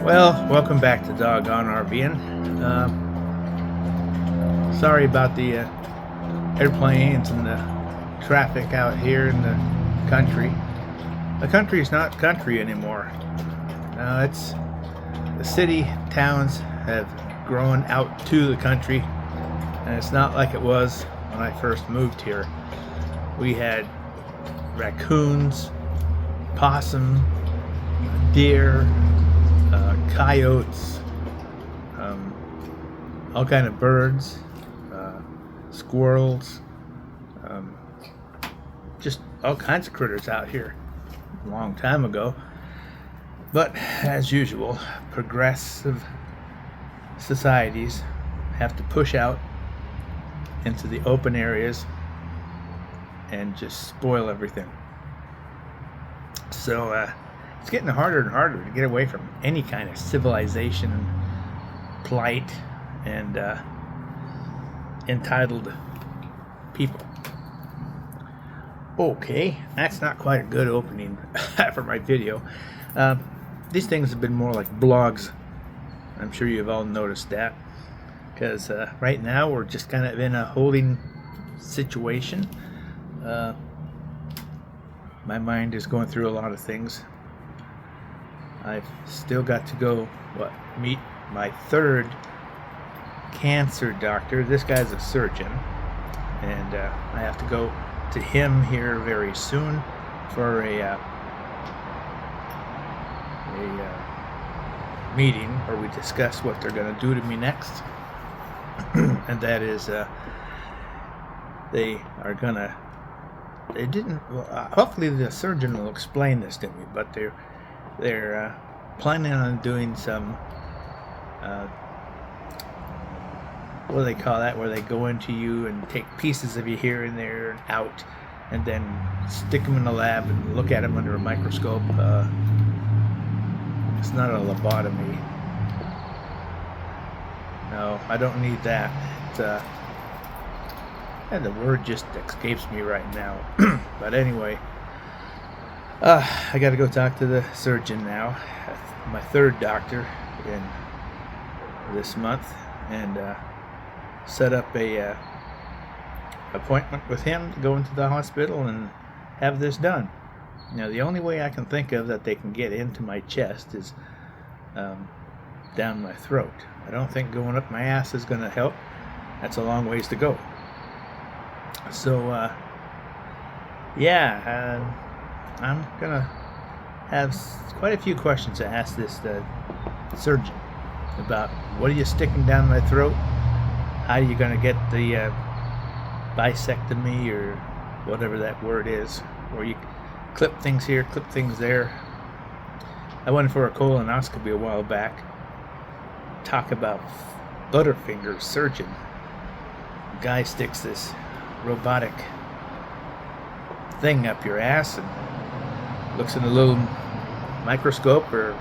Well, welcome back to Doggone RV'N. Sorry about the airplanes and the traffic out here in the country. The country's not country anymore. It's the city, towns have grown out to the country, and it's not like it was when I first moved here. We had raccoons, possum, deer, coyotes, all kind of birds, squirrels, just all kinds of critters out here a long time ago. But as usual, progressive societies have to push out into the open areas and just spoil everything. So it's getting harder and harder to get away from any kind of civilization, plight, and entitled people. Okay, that's not quite a good opening for my video. These things have been more like blogs. I'm sure you've all noticed that, because right now we're just kind of in a holding situation. My mind is going through a lot of things. I've still got to go meet my third cancer doctor. This guy's a surgeon, and I have to go to him here very soon for a meeting where we discuss what they're going to do to me next. And that is hopefully the surgeon will explain this to me, but they're planning on doing some what do they call that, where they go into you and take pieces of you here and there and out, and then stick them in the lab and look at them under a microscope. It's not a lobotomy. No, I don't need that. And the word just escapes me right now. But anyway, I got to go talk to the surgeon now, my third doctor in this month, and set up a appointment with him to go into the hospital and have this done. Now, the only way I can think of that they can get into my chest is down my throat. I don't think going up my ass is going to help. That's a long ways to go. So, I'm going to have quite a few questions to ask this surgeon about what are you sticking down my throat? How are you going to get the bisectomy, or whatever that word is, where you clip things here, clip things there. I went for a colonoscopy a while back. Talk about Butterfinger surgeon. The guy sticks this robotic thing up your ass and looks in a little microscope or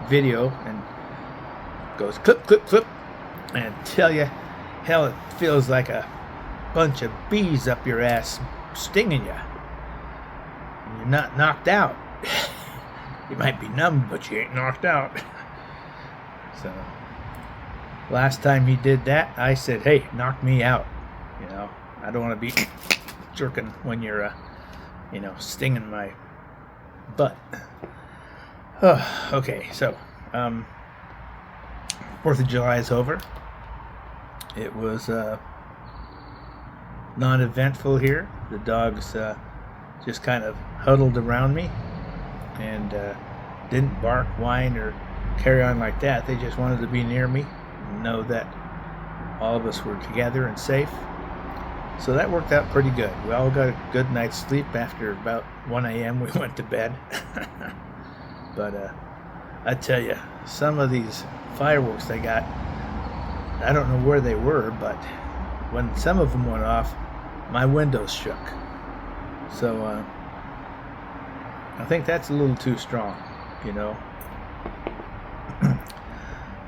video and goes clip, clip, clip, and tell you, hell, it feels like a bunch of bees up your ass stinging you. And you're not knocked out. You might be numb, but you ain't knocked out. So, last time he did that, I said, hey, knock me out. You know, I don't want to be jerking when you're, stinging my butt. Okay, so, 4th of July is over. It was non-eventful here. The dogs just kind of huddled around me and didn't bark, whine, or carry on like that. They just wanted to be near me and know that all of us were together and safe. So that worked out pretty good. We all got a good night's sleep. After about 1 a.m. we went to bed. But I tell you, some of these fireworks they got, I don't know where they were, but when some of them went off, my windows shook. So I think that's a little too strong,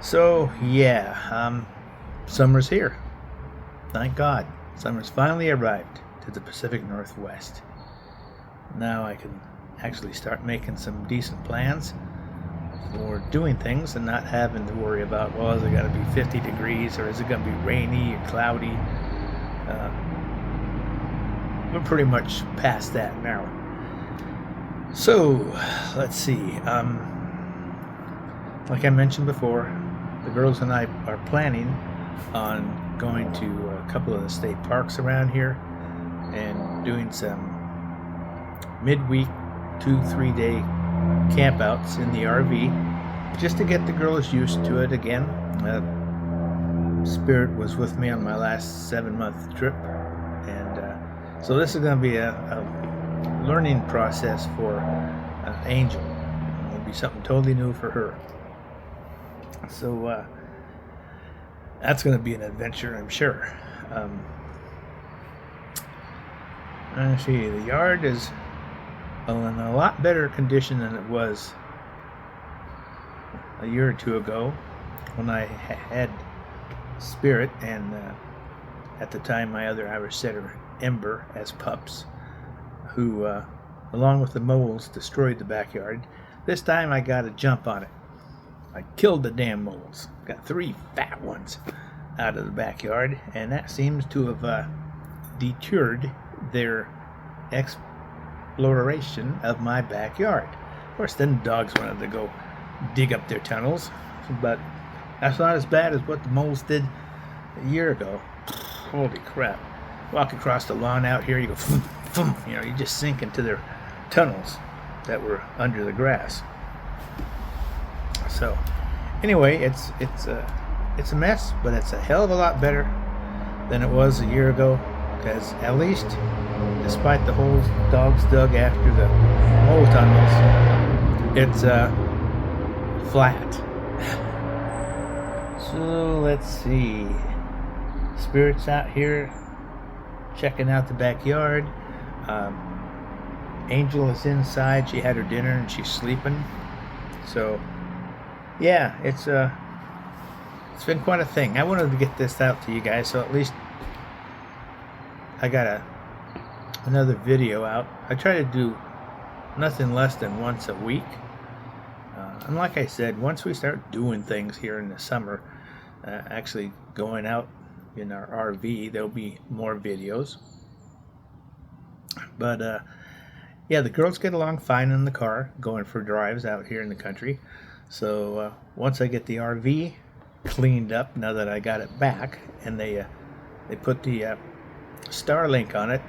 So yeah, summer's here. Thank God. Summer's finally arrived to the Pacific Northwest. Now I can actually start making some decent plans for doing things and not having to worry about, well, is it going to be 50 degrees or is it going to be rainy or cloudy? We're pretty much past that now. So, let's see. Like I mentioned before, the girls and I are planning on going to a couple of the state parks around here and doing some midweek 2-3 day campouts in the RV just to get the girls used to it again. Spirit was with me on my last 7-month trip, and so this is going to be a learning process for Angel. It'll be something totally new for her. So that's going to be an adventure, I'm sure. Let's see, the yard is in a lot better condition than it was a year or two ago when I had Spirit and at the time my other Irish setter Ember as pups, who along with the moles destroyed the backyard. This time I got a jump on it. I killed the damn moles. Got 3 fat ones out of the backyard, and that seems to have deterred their exploration of my backyard. Of course, then the dogs wanted to go dig up their tunnels, but that's not as bad as what the moles did a year ago. Holy crap. Walk across the lawn out here, you go, boom, boom, you just sink into their tunnels that were under the grass. So, anyway, it's a mess, but it's a hell of a lot better than it was a year ago, because at least, despite the holes dogs dug after the mole tunnels, it's flat. So let's see. Spirit's out here checking out the backyard. Angel is inside. She had her dinner and she's sleeping. So yeah, it's been quite a thing. I wanted to get this out to you guys, so at least I got another video out. I try to do nothing less than once a week. And like I said, once we start doing things here in the summer, actually going out in our RV, there'll be more videos. But yeah, the girls get along fine in the car, going for drives out here in the country. So once I get the RV cleaned up, now that I got it back, and they put the Starlink on it,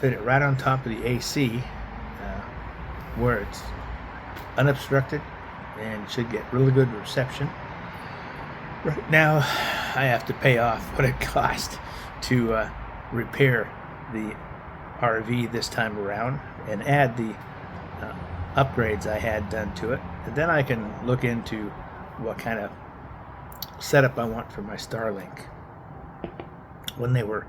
fit it right on top of the AC, where it's unobstructed and should get really good reception. Right now, I have to pay off what it cost to repair the RV this time around and add the upgrades I had done to it, and then I can look into what kind of setup I want for my Starlink. When they were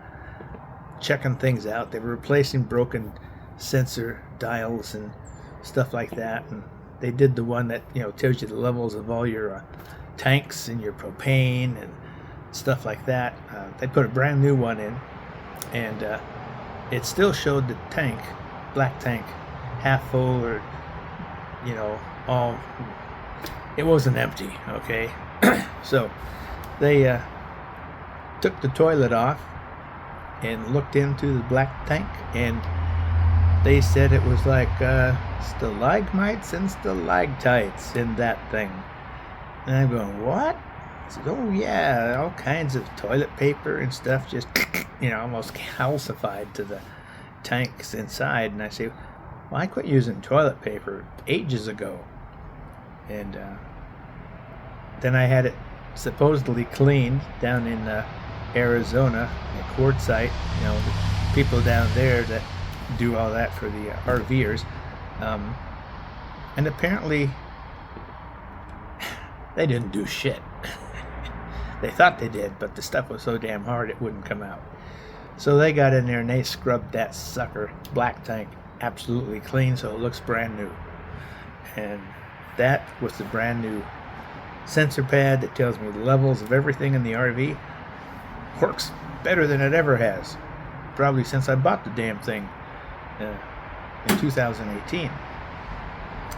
checking things out, they were replacing broken sensor dials and stuff like that, and they did the one that tells you the levels of all your tanks and your propane and stuff like that. They put a brand new one in, and it still showed the tank, black tank, half full, or all. It wasn't empty. Okay. So they took the toilet off and looked into the black tank, and they said it was like stalagmites and stalactites in that thing. And I'm going, what? I said, oh yeah, all kinds of toilet paper and stuff just almost calcified to the tanks inside. And I say, well, I quit using toilet paper ages ago. And then I had it supposedly cleaned down in Arizona, a quartzite, the people down there that do all that for the RVers. And apparently they didn't do shit. They thought they did, but the stuff was so damn hard it wouldn't come out. So they got in there and they scrubbed that sucker, black tank, absolutely clean, so it looks brand new. And that with the brand new sensor pad that tells me the levels of everything in the RV, works better than it ever has, probably since I bought the damn thing in 2018.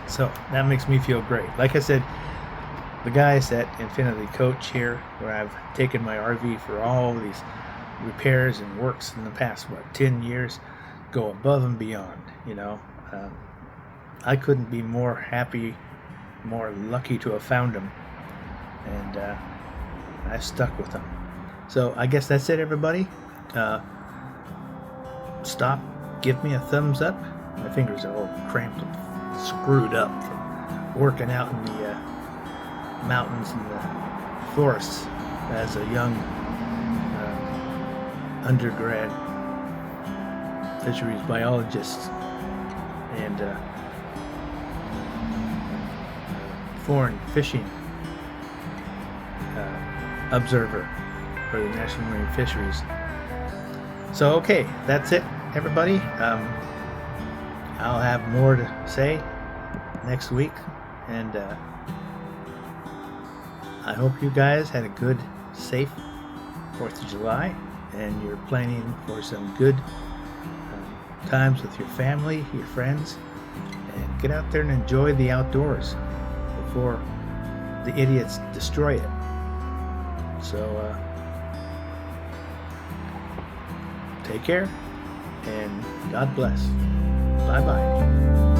So that makes me feel great. Like I said, the guys at Infinity Coach here, where I've taken my RV for all these repairs and works in the past 10 years, go above and beyond. I couldn't be more happy, more lucky to have found them, and I stuck with them. So I guess that's it, everybody. Stop, give me a thumbs up. My fingers are all cramped and screwed up from working out in the mountains and the forests as a young undergrad fisheries biologist and foreign fishing observer for the National Marine Fisheries. So okay, that's it, everybody. I'll have more to say next week, and I hope you guys had a good, safe 4th of July, and you're planning for some good times with your family, your friends, and get out there and enjoy the outdoors before the idiots destroy it. So take care, and God bless. Bye-bye.